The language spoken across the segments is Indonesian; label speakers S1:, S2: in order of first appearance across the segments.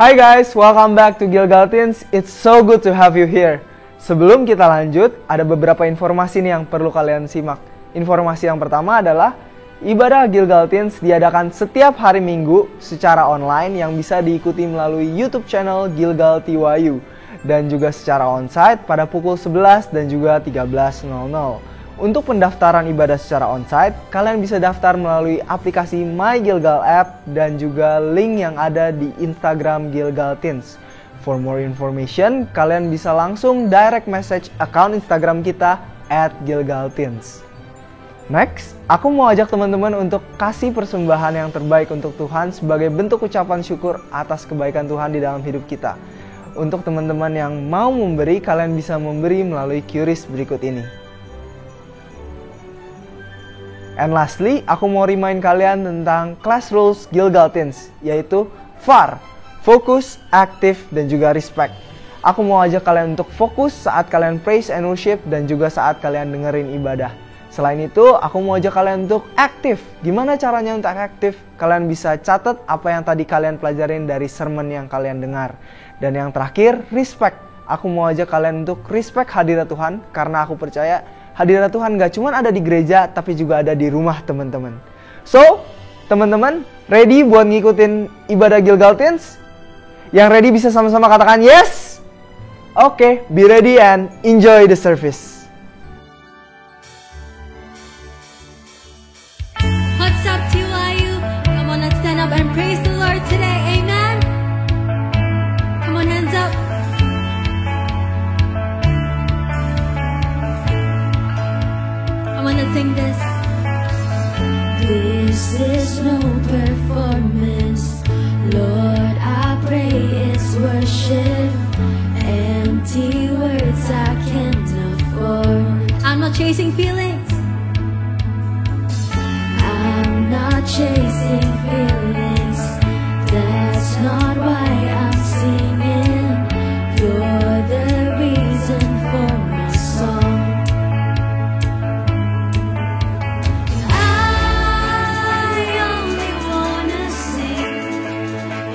S1: Hi guys, welcome back to Gilgal Teens. It's so good to have you here. Sebelum kita lanjut, ada beberapa informasi nih yang perlu kalian simak. Informasi yang pertama adalah ibadah Gilgal Teens diadakan setiap hari Minggu secara online yang bisa diikuti melalui YouTube channel Gilgal TYU dan juga secara onsite pada pukul 11 dan juga 13.00. Untuk pendaftaran ibadah secara onsite, kalian bisa daftar melalui aplikasi My Gilgal app dan juga link yang ada di Instagram Gilgal Teens. For more information, kalian bisa langsung direct message account Instagram kita @GilgalTeens. Next, aku mau ajak teman-teman untuk kasih persembahan yang terbaik untuk Tuhan sebagai bentuk ucapan syukur atas kebaikan Tuhan di dalam hidup kita. Untuk teman-teman yang mau memberi, kalian bisa memberi melalui QRIS berikut ini. And lastly, aku mau remind kalian tentang class rules Gilgal Teens, yaitu FAR, fokus, aktif, dan juga respect. Aku mau ajak kalian untuk fokus saat kalian praise and worship dan juga saat kalian dengerin ibadah. Selain itu, aku mau ajak kalian untuk aktif. Gimana caranya untuk aktif? Kalian bisa catat apa yang tadi kalian pelajarin dari sermon yang kalian dengar. Dan yang terakhir, respect. Aku mau ajak kalian untuk respect hadirat Tuhan, karena aku percaya hadirat Tuhan gak cuma ada di gereja, tapi juga ada di rumah teman-teman. So, teman-teman, ready buat ngikutin ibadah Gilgal Teens? Yang ready bisa sama-sama katakan yes? Oke, be ready and enjoy the service.
S2: What's up, TYU? Come on, let's stand up and praise the Lord today. Amen. Come on, hands up. Come on, let's sing this. This is no performance, Lord, I pray it's worship. Empty words I can't afford. I'm not chasing feelings. I'm not chasing feelings. That's not why I'm singing. You're the reason for my song. I only wanna sing.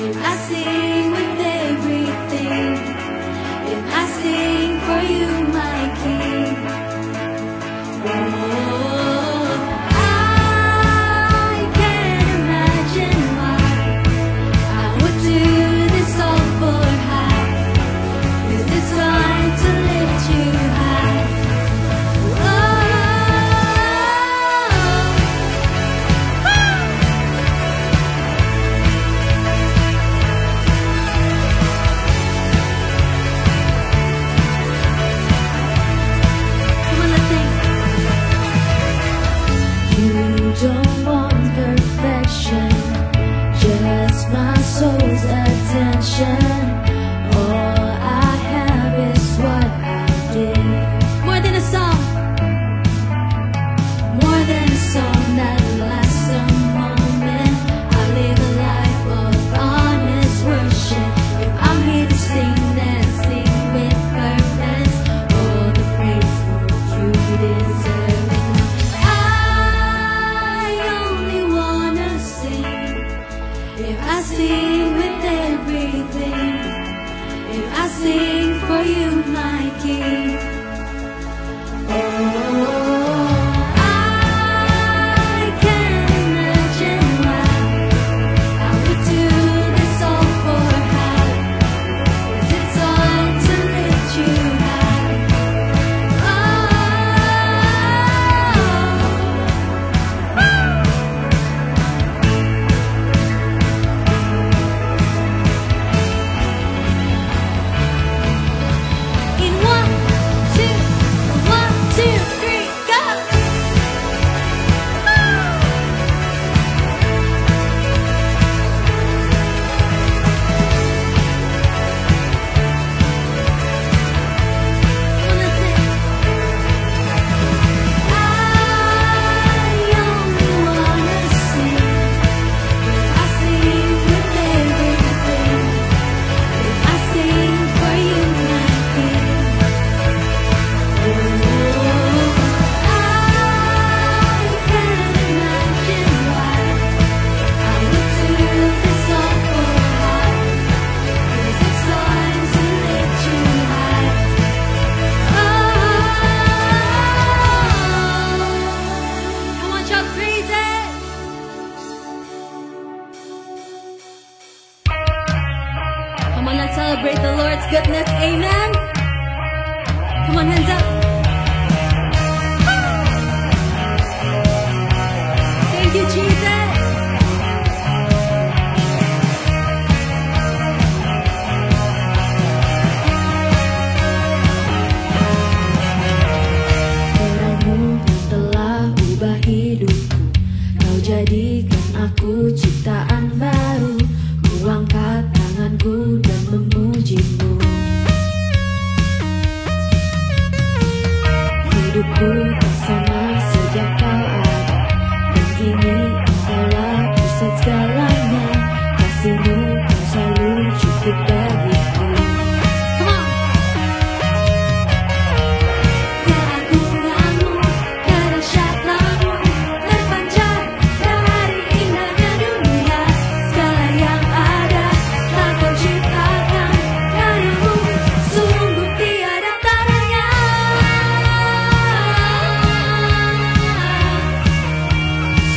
S2: If I sing with everything. If I sing for you, my King. Oh, I can't imagine why I would do this all for high. 'Cause it's fine to lift you high. Come on, let's sing. You don't want perfection, just my soul's attention. All I have is what I give. More than a song, more than a song that lasts a moment. I live a life of honest worship. If I'm here to sing, then sing with purpose. All the praise for you deserve. I only wanna sing. If I sing with everything. If I sing for you, my King. Oh, I can't imagine why I would do this all for high. 'Cause it's all to lift you high. In 1, 2, 1, 2. on, let's celebrate the Lord's goodness. Amen. Come on, hands up. Thank you, Jesus. Terangmu yang telah ubah hidupku, Kau jadikan aku ciptaan baru. Ku angkat tanganku dan memuji-Mu. Hidupku bersama sejak Kau ada, dan kini Engkaulah pusat segalanya. Kasih-Mu Kau selalu cukup bagiku. Come on. Keagungan-Mu, kedahsyatan-Mu terpancar dari indahnya dunia. Segala yang ada telah Kau ciptakan, karya-Mu sungguh tiada taranya.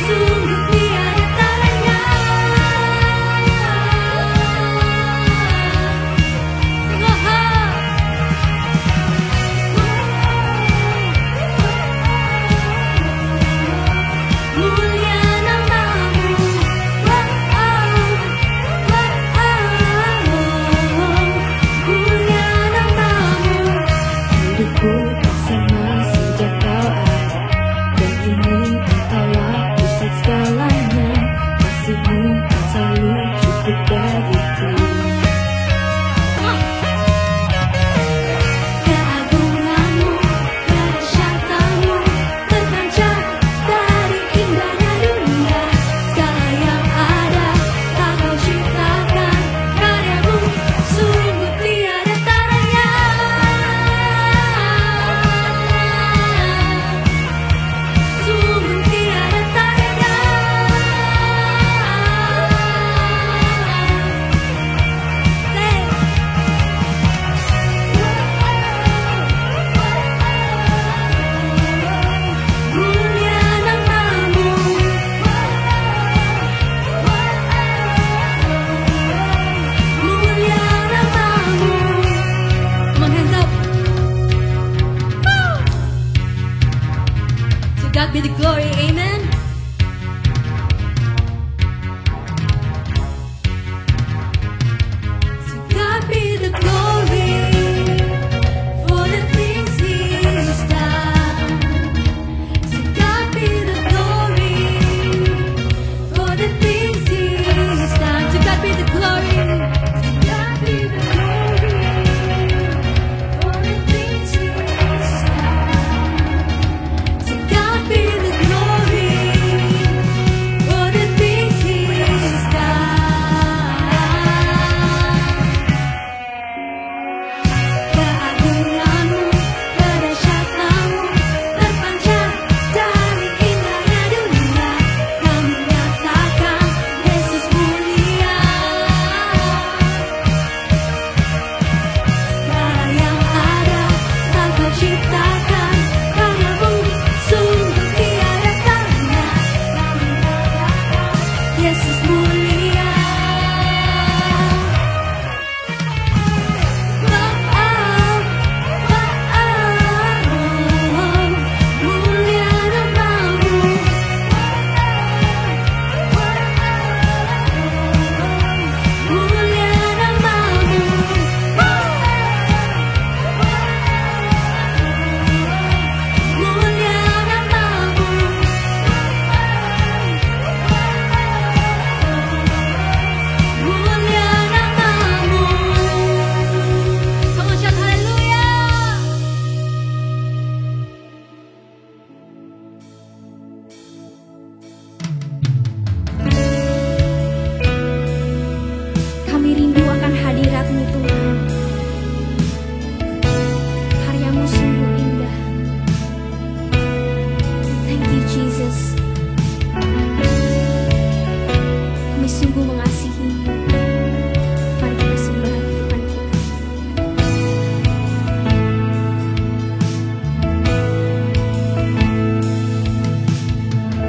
S2: Sungguh tiada taranya. Sing mulia nama-Mu, mulia nama-Mu. Hidupku bersama sejak Kau ada, dan kini Engkaulah pusat segalanya. Kasih-Mu Kau selalu cukup bagiku. Keagungan-Mu, kedahsyatan-Mu terpancar dari indahnya dunia. Segala yang ada telah Kau ciptakan, karya-Mu sungguh tiada taranya. Sungguh tiada taranya. Mulia nama-Mu, mulia nama-Mu. Come on, hands up. Woo! To God be the glory, amen. To God be the glory for the things He's done. To God be the glory for the things He's done. To God be the glory. To God be the glory for the things He's done. To God be the glory for the things He's done. Keagungan-Mu, kedahsyatan-Mu terpancar dari indahnya dunia. Kau menyatakan Yesus mulia. Segala yang ada telah Kau ciptakan, karya-Mu sungguh tiada taranya. Kau menyatakan Yesus mulia. Mulia nama-Mu, mulia nama-Mu. Mulia nama-Mu. Mulia nama-Mu. Come on, shout hallelujah. Kami rindu akan hadirat-Mu, Tuhan. Karya-Mu sungguh indah. Thank you, Jesus. Kami sungguh mengasihi-Mu. Mari kita sembah Tuhan kita.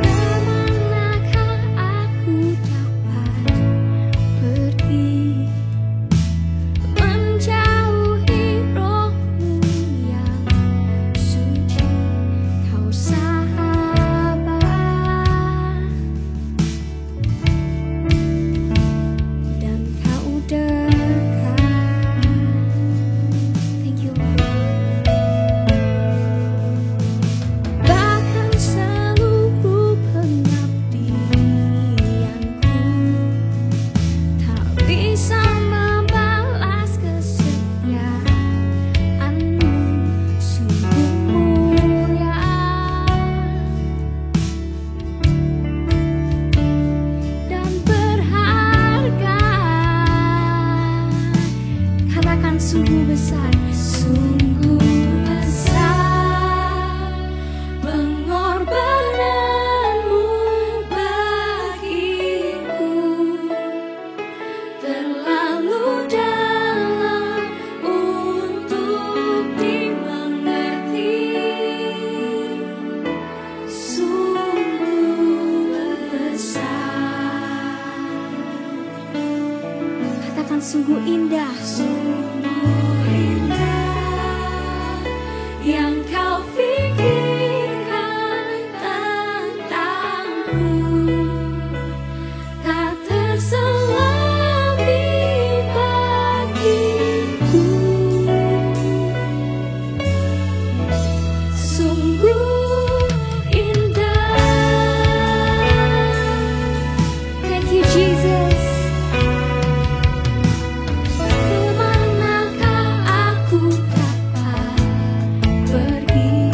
S2: Kemanakah aku dapat pergi? Katakan sungguh indah, sungguh indah yang kau pikirkan tentangku, tak terselami bagiku. Sungguh indah. Thank you, Jesus. Kemanakah aku dapat pergi,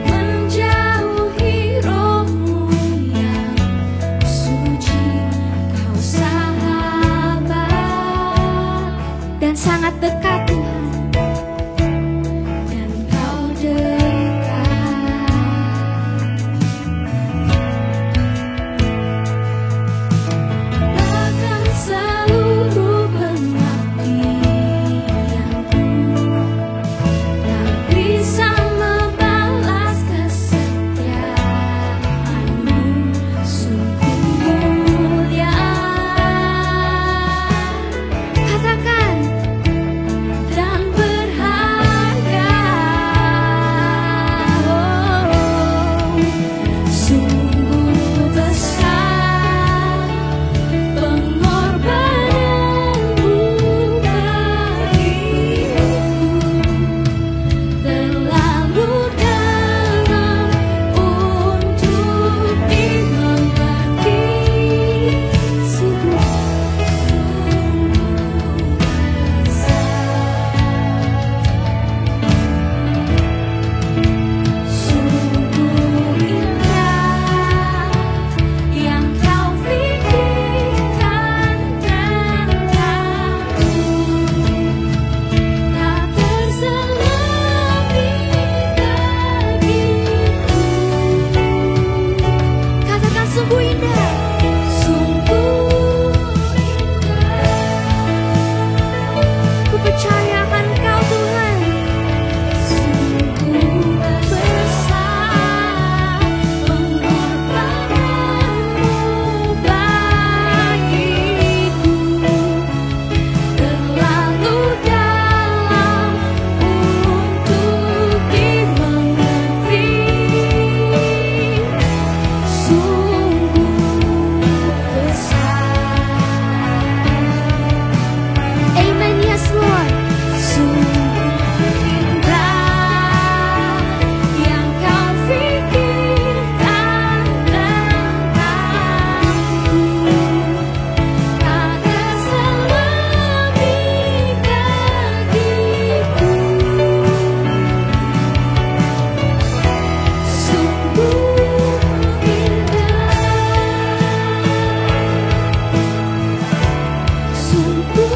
S2: menjauhi rohmu yang suci? Kau sahabat dan sangat dekat, Tuhan, dan kau dekat. Bahkan seluruh pengabdianku tak bisa membalas kesetiaanmu. Sungguh mulia. Katakan, dan berharga. Sungguh besar pengorbananmu bagiku, terlalu dalam untuk dimengerti. Sungguh sungguh indah yang kau pikirkan tentangku, tak terselami bagiku. Katakan sungguh indah, sungguh indah. Ku percaya akan Kau, Tuhan. Sungguh besar pengorbananmu bagiku, terlalu dalam untuk dimengerti. Sungguh besar. Amen, yes Lord. Sungguh indah yang kau pikirkan tentangku, tak terselami bagiku. Sungguh indah. Sungguh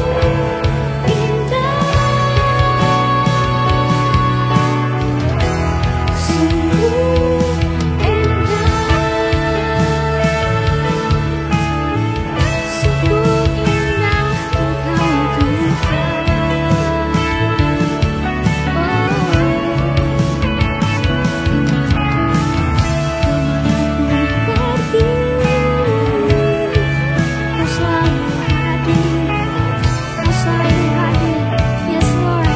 S2: indah. Sungguh indah. Sungguh indah Engkau, Tuhan. Kau selalu hadir. Kau selalu hadir. Yes Lord.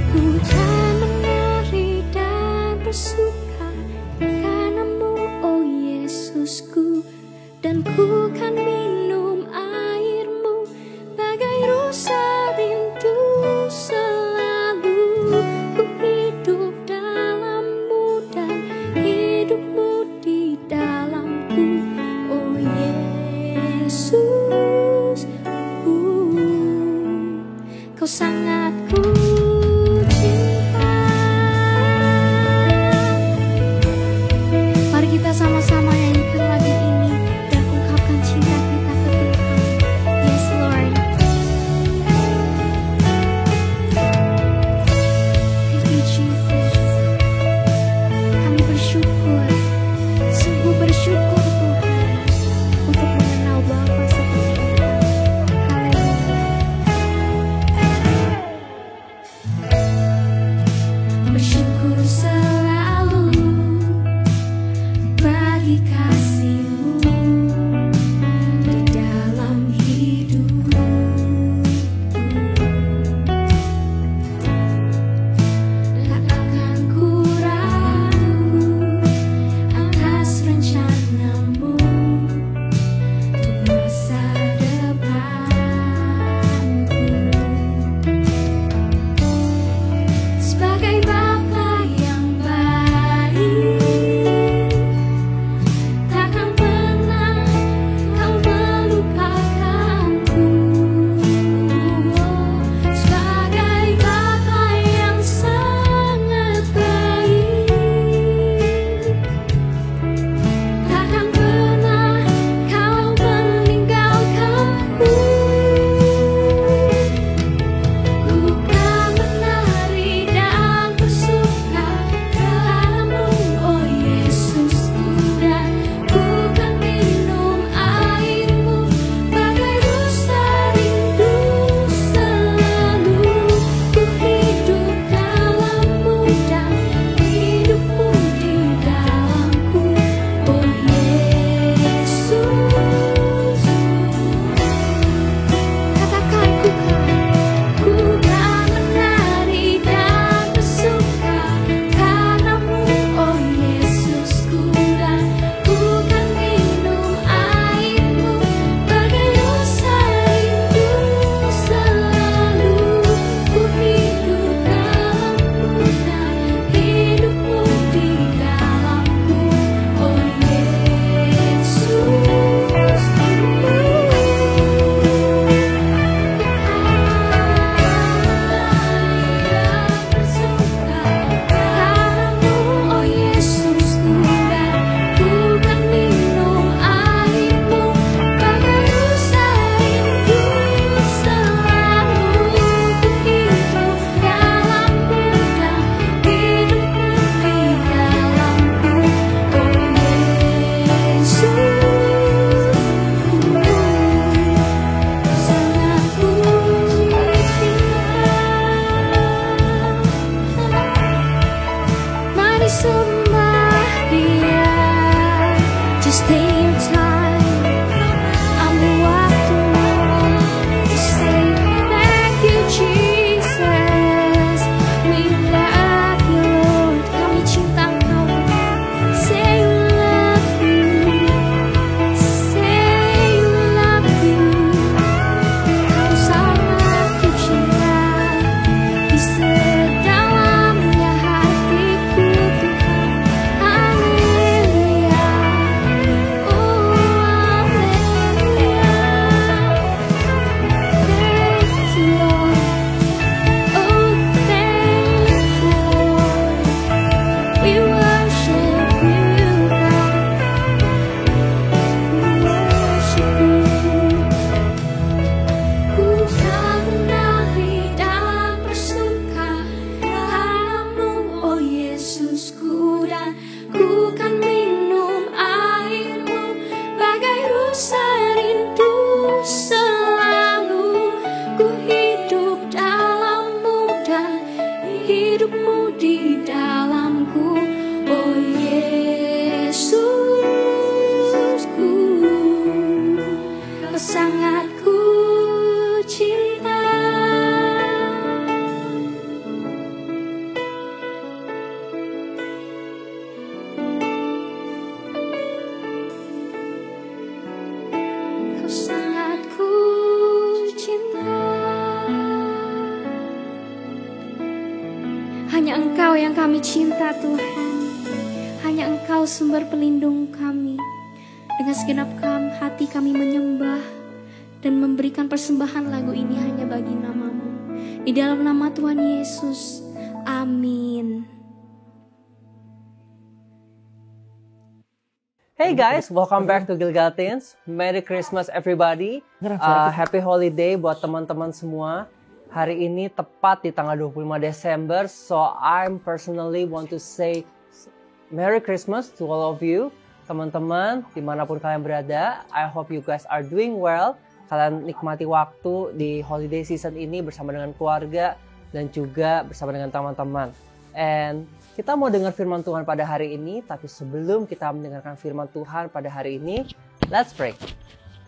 S2: Ku kan menari dan bersuka karenamu, oh Yesusku, dan ku kan minum airmu bagai rusa rindu selalu. Ku hidup dalammu dan hidupmu di dalamku, oh Yesusku. Kau sangat ku cinta. Mari kita sama-sama nyanyikan lagu ini dan ungkapkan cinta Just take your time, ambil waktumu to say thank you Jesus. We love you Lord, kami cinta Engkau. Say we love you, say we love you. Kau sangat ku cinta, di sedalamnya hatiku Tuhan. Haleluya, oh haleluya. Thank you Lord, oh thank you Lord. We worship you God, we worship you. Ku tak menari dalam bersuka dalam-Mu, oh Yesusku, dan ku kan minum air-Mu bagai rusa rindu selalu. Ku hidup dalam-Mu dan hidup-Mu di dalamku, oh Yesusku. Kau sangat ku cinta. Kau sangat ku cinta. Hanya Engkau yang kami cinta Tuhan. Hanya Engkau sumber pelindung kami. Dengan segenap hati kami menyembah dan memberikan persembahan lagu ini hanya bagi nama-Mu. Di dalam nama Tuhan Yesus. Amin.
S3: Hey guys, welcome back to Gilgal Teens. Merry Christmas everybody. Happy holiday buat teman-teman semua. Hari ini tepat di tanggal 25 Desember. So I'm personally want to say Merry Christmas to all of you. Teman-teman, dimanapun kalian berada, I hope you guys are doing well. Kalian nikmati waktu di holiday season ini bersama dengan keluarga dan juga bersama dengan teman-teman. And kita mau dengar firman Tuhan pada hari ini, tapi sebelum kita mendengarkan firman Tuhan pada hari ini, let's pray.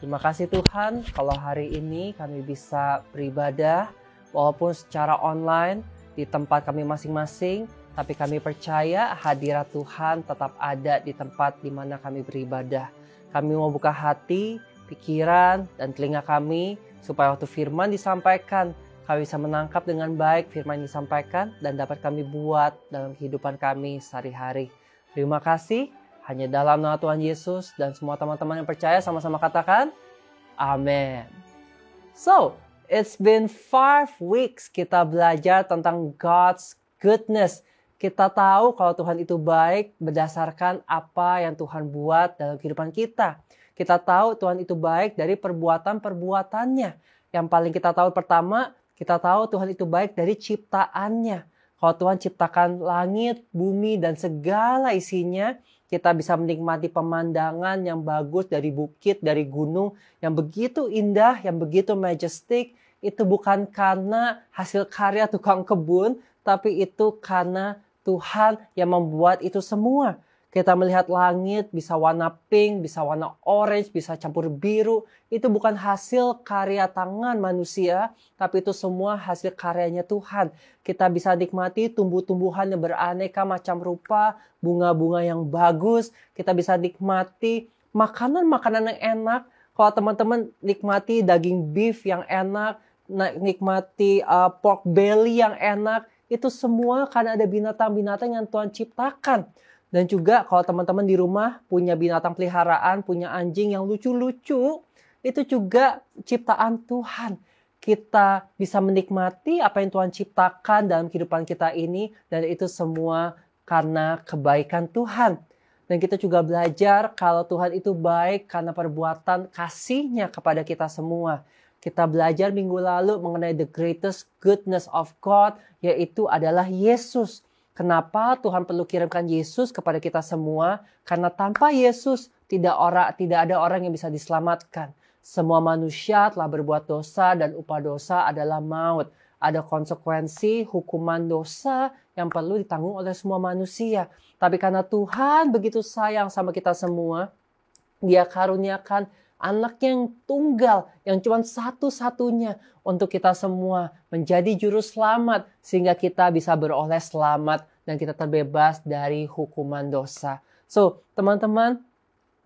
S3: Terima kasih Tuhan, kalau hari ini kami bisa beribadah, walaupun secara online, di tempat kami masing-masing, tapi kami percaya hadirat Tuhan tetap ada di tempat di mana kami beribadah. Kami mau buka hati, pikiran, dan telinga kami, supaya waktu firman disampaikan, kami bisa menangkap dengan baik firman yang disampaikan dan dapat kami buat dalam kehidupan kami sehari-hari. Terima kasih, hanya dalam nama Tuhan Yesus dan semua teman-teman yang percaya sama-sama katakan, Amin. So, it's been 5 weeks kita belajar tentang God's goodness. Kita tahu kalau Tuhan itu baik berdasarkan apa yang Tuhan buat dalam kehidupan kita. Kita tahu Tuhan itu baik dari perbuatan-perbuatannya. Yang paling kita tahu pertama, kita tahu Tuhan itu baik dari ciptaannya. Kalau Tuhan ciptakan langit, bumi, dan segala isinya, kita bisa menikmati pemandangan yang bagus dari bukit, dari gunung, yang begitu indah, yang begitu majestic. Itu bukan karena hasil karya tukang kebun, tapi itu karena Tuhan yang membuat itu semua. Kita melihat langit bisa warna pink, bisa warna orange, bisa campur biru. Itu bukan hasil karya tangan manusia, tapi itu semua hasil karyanya Tuhan. Kita bisa nikmati tumbuh-tumbuhan yang beraneka macam rupa, bunga-bunga yang bagus. Kita bisa nikmati makanan-makanan yang enak. Kalau teman-teman nikmati daging beef yang enak, nikmati pork belly yang enak, itu semua karena ada binatang-binatang yang Tuhan ciptakan. Dan juga kalau teman-teman di rumah punya binatang peliharaan, punya anjing yang lucu-lucu, itu juga ciptaan Tuhan. Kita bisa menikmati apa yang Tuhan ciptakan dalam kehidupan kita ini, dan itu semua karena kebaikan Tuhan. Dan kita juga belajar kalau Tuhan itu baik karena perbuatan kasih-Nya kepada kita semua. Kita belajar minggu lalu mengenai the greatest goodness of God, yaitu adalah Yesus. Kenapa Tuhan perlu kirimkan Yesus kepada kita semua? Karena tanpa Yesus tidak ada orang yang bisa diselamatkan. Semua manusia telah berbuat dosa dan upah dosa adalah maut. Ada konsekuensi hukuman dosa yang perlu ditanggung oleh semua manusia. Tapi karena Tuhan begitu sayang sama kita semua, Dia karuniakan anaknya yang tunggal, yang cuma satu-satunya untuk kita semua menjadi juru selamat sehingga kita bisa beroleh selamat dan kita terbebas dari hukuman dosa. So, teman-teman,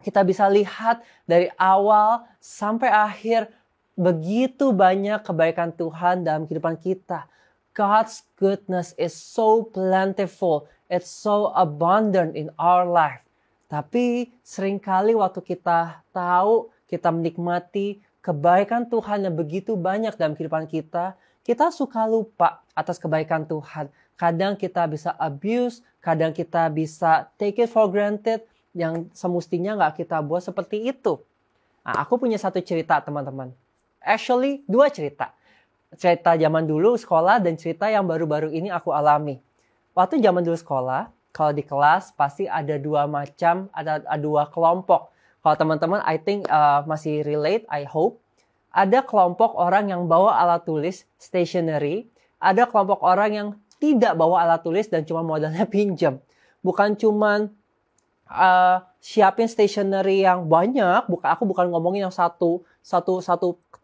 S3: kita bisa lihat dari awal sampai akhir begitu banyak kebaikan Tuhan dalam kehidupan kita. God's goodness is so plentiful, it's so abundant in our life. Tapi seringkali waktu kita tahu, kita menikmati kebaikan Tuhan yang begitu banyak dalam kehidupan kita, kita suka lupa atas kebaikan Tuhan. Kadang kita bisa abuse, kadang kita bisa take it for granted, yang semestinya nggak kita buat seperti itu. Nah, aku punya satu cerita, teman-teman. Actually, 2 cerita. Cerita zaman dulu sekolah dan cerita yang baru-baru ini aku alami. Waktu zaman dulu sekolah, kalau di kelas pasti ada 2 macam, ada 2 kelompok. Kalau teman-teman, I think masih relate, I hope. Ada kelompok orang yang bawa alat tulis, stationery. Ada kelompok orang yang tidak bawa alat tulis dan cuma modalnya pinjam. Bukan cuma siapin stationery yang banyak. Aku bukan ngomongin yang satu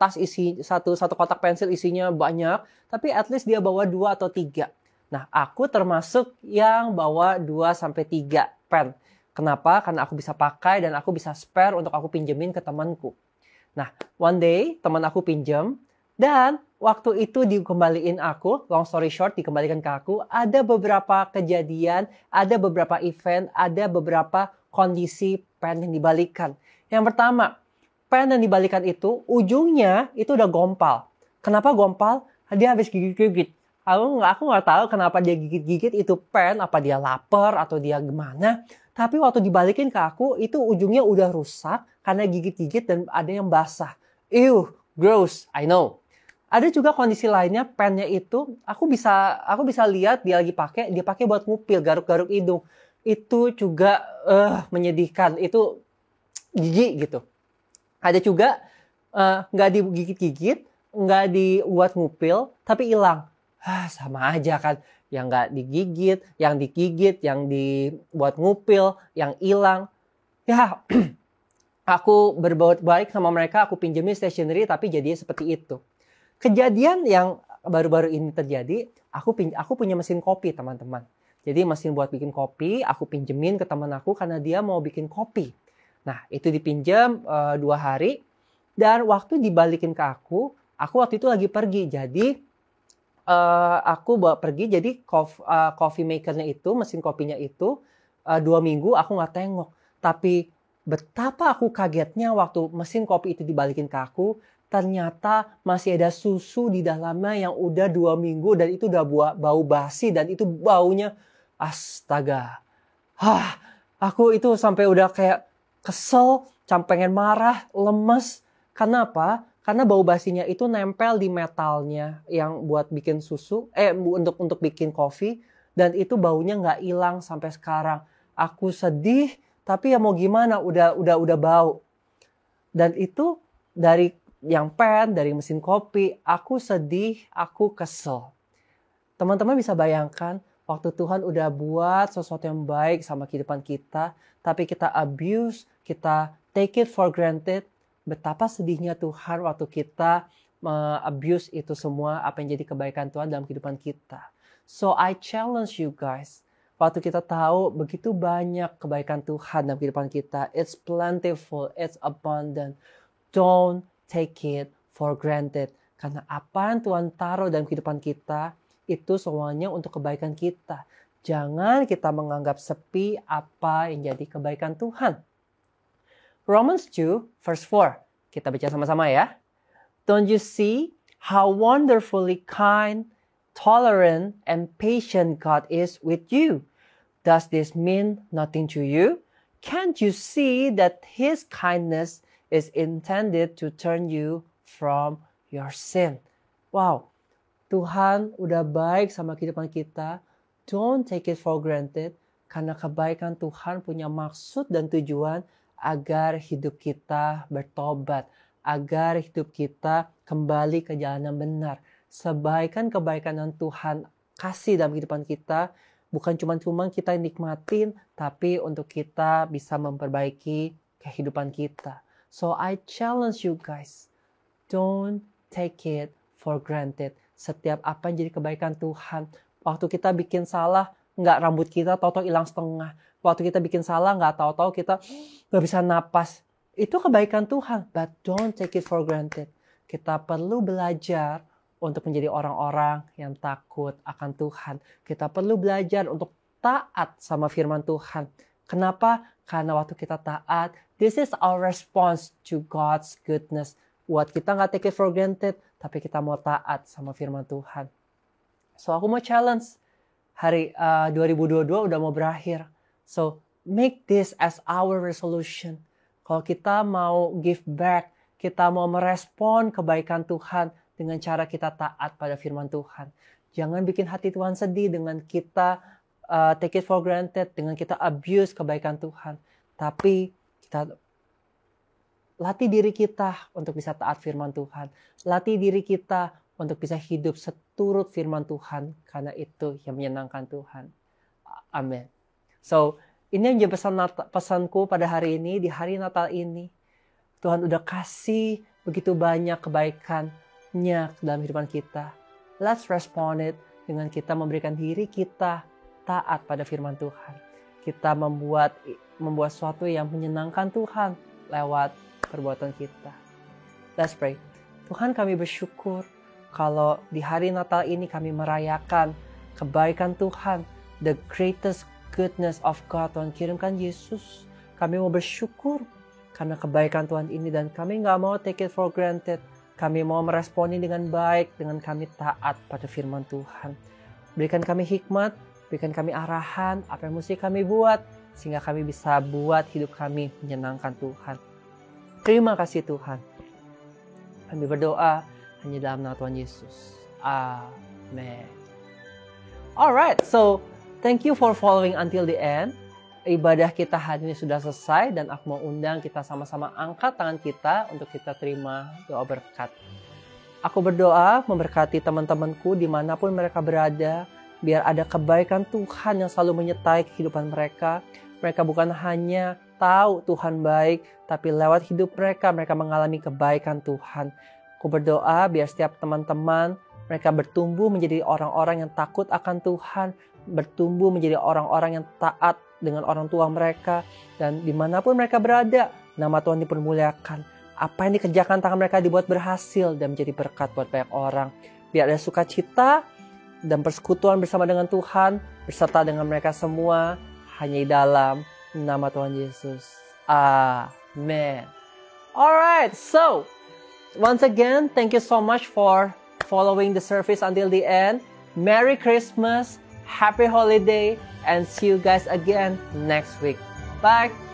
S3: tas isi, satu kotak pensil isinya banyak. Tapi at least dia bawa 2 atau 3. Nah, aku termasuk yang bawa 2-3 pen. Kenapa? Karena aku bisa pakai dan aku bisa spare untuk aku pinjemin ke temanku. Nah, one day teman aku pinjam dan waktu itu dikembaliin aku, long story short dikembalikan ke aku, ada beberapa kejadian, ada beberapa event, ada beberapa kondisi pen yang dibalikan. Yang pertama, pen yang dibalikan itu ujungnya itu udah gompal. Kenapa gompal? Dia habis gigit-gigit. Aku nggak tahu kenapa dia gigit-gigit itu pen, apa dia lapar atau dia gimana. Tapi waktu dibalikin ke aku, itu ujungnya udah rusak karena gigit-gigit dan ada yang basah. Ew, gross, I know. Ada juga kondisi lainnya, pennya itu aku bisa lihat dia lagi pakai, dia pakai buat ngupil, garuk-garuk hidung. Itu juga menyedihkan, itu jijik gitu. Ada juga nggak digigit-gigit, nggak dibuat ngupil, tapi hilang. Sama aja kan, yang nggak digigit, yang dibuat ngupil, yang hilang. Ya, aku berbuat baik sama mereka, aku pinjemin stationery, tapi jadinya seperti itu. Kejadian yang baru-baru ini terjadi, aku punya mesin kopi, teman-teman. Jadi mesin buat bikin kopi, aku pinjemin ke teman aku karena dia mau bikin kopi. Nah, itu dipinjam 2 hari, dan waktu dibalikin ke aku waktu itu lagi pergi, jadi aku bawa pergi, jadi coffee makernya itu, mesin kopinya itu 2 minggu aku nggak tengok. Tapi betapa aku kagetnya waktu mesin kopi itu dibalikin ke aku, ternyata masih ada susu di dalamnya yang udah 2 minggu dan itu udah bau basi dan itu baunya astaga. Aku itu sampai udah kayak kesel, sampai pengen marah, lemes. Kenapa? Karena bau basinya itu nempel di metalnya yang buat bikin susu, untuk bikin kopi, dan itu baunya nggak hilang sampai sekarang. Aku sedih, tapi ya mau gimana, udah bau. Dan itu dari yang pen, dari mesin kopi, aku sedih, aku kesel. Teman-teman bisa bayangkan, waktu Tuhan udah buat sesuatu yang baik sama kehidupan kita, tapi kita abuse, kita take it for granted. Betapa sedihnya Tuhan waktu kita abuse itu semua apa yang jadi kebaikan Tuhan dalam kehidupan kita. So I challenge you guys. Waktu kita tahu begitu banyak kebaikan Tuhan dalam kehidupan kita. It's plentiful, it's abundant. Don't take it for granted. Karena apa yang Tuhan taruh dalam kehidupan kita, itu semuanya untuk kebaikan kita. Jangan kita menganggap sepi apa yang jadi kebaikan Tuhan. Romans 2 verse 4. Kita baca sama-sama ya. Don't you see how wonderfully kind, tolerant, and patient God is with you? Does this mean nothing to you? Can't you see that His kindness is intended to turn you from your sin? Wow, Tuhan udah baik sama kehidupan kita. Don't take it for granted. Karena kebaikan Tuhan punya maksud dan tujuan agar hidup kita bertobat, agar hidup kita kembali ke jalan yang benar. Kebaikan yang Tuhan kasih dalam kehidupan kita, bukan cuma kita nikmatin, tapi untuk kita bisa memperbaiki kehidupan kita. So I challenge you guys, don't take it for granted. Setiap apa yang jadi kebaikan Tuhan. Waktu kita bikin salah, nggak rambut kita tahu-tahu hilang setengah. Waktu kita bikin salah, nggak tahu-tahu kita nggak bisa napas. Itu kebaikan Tuhan, but don't take it for granted. Kita perlu belajar untuk menjadi orang-orang yang takut akan Tuhan. Kita perlu belajar untuk taat sama firman Tuhan. Kenapa? Karena waktu kita taat, this is our response to God's goodness. Buat kita nggak take it for granted, tapi kita mau taat sama firman Tuhan. So aku mau challenge, hari 2022 udah mau berakhir. So make this as our resolution. Kalau kita mau give back, kita mau merespon kebaikan Tuhan dengan cara kita taat pada firman Tuhan. Jangan bikin hati Tuhan sedih dengan kita take it for granted, dengan kita abuse kebaikan Tuhan. Tapi kita latih diri kita untuk bisa taat firman Tuhan. Latih diri kita untuk bisa hidup seturut firman Tuhan. Karena itu yang menyenangkan Tuhan. Amin. So, ini yang jadi pesanku pada hari ini, di hari Natal ini. Tuhan udah kasih begitu banyak kebaikannya dalam kehidupan kita. Let's respond it dengan kita memberikan diri kita taat pada firman Tuhan. Kita membuat sesuatu yang menyenangkan Tuhan lewat perbuatan kita. Let's pray. Tuhan, kami bersyukur kalau di hari Natal ini kami merayakan kebaikan Tuhan, the greatest goodness of God. Tuhan kirimkan Yesus. Kami mau bersyukur karena kebaikan Tuhan ini dan kami nggak mau take it for granted. Kami mau meresponi dengan baik dengan kami taat pada firman Tuhan. Berikan kami hikmat, berikan kami arahan, apa yang mesti kami buat sehingga kami bisa buat hidup kami menyenangkan Tuhan. Terima kasih Tuhan. Kami berdoa hanya dalam nama Tuhan Yesus. Amen. Alright, so thank you for following until the end. Ibadah kita hari ini sudah selesai dan aku mau undang kita sama-sama angkat tangan kita untuk kita terima doa berkat. Aku berdoa memberkati teman-temanku dimanapun mereka berada, biar ada kebaikan Tuhan yang selalu menyertai kehidupan mereka. Mereka bukan hanya tahu Tuhan baik, tapi lewat hidup mereka mengalami kebaikan Tuhan. Aku berdoa biar setiap teman-teman mereka bertumbuh menjadi orang-orang yang takut akan Tuhan, bertumbuh menjadi orang-orang yang taat dengan orang tua mereka, dan dimanapun mereka berada, nama Tuhan dipermuliakan. Apa yang dikerjakan tangan mereka dibuat berhasil dan menjadi berkat buat banyak orang. Biar ada sukacita dan persekutuan bersama dengan Tuhan, beserta dengan mereka semua, hanya di dalam nama Tuhan Yesus. Amen. Alright, so once again, thank you so much for following the service until the end. Merry Christmas, Happy Holiday, and see you guys again next week. Bye!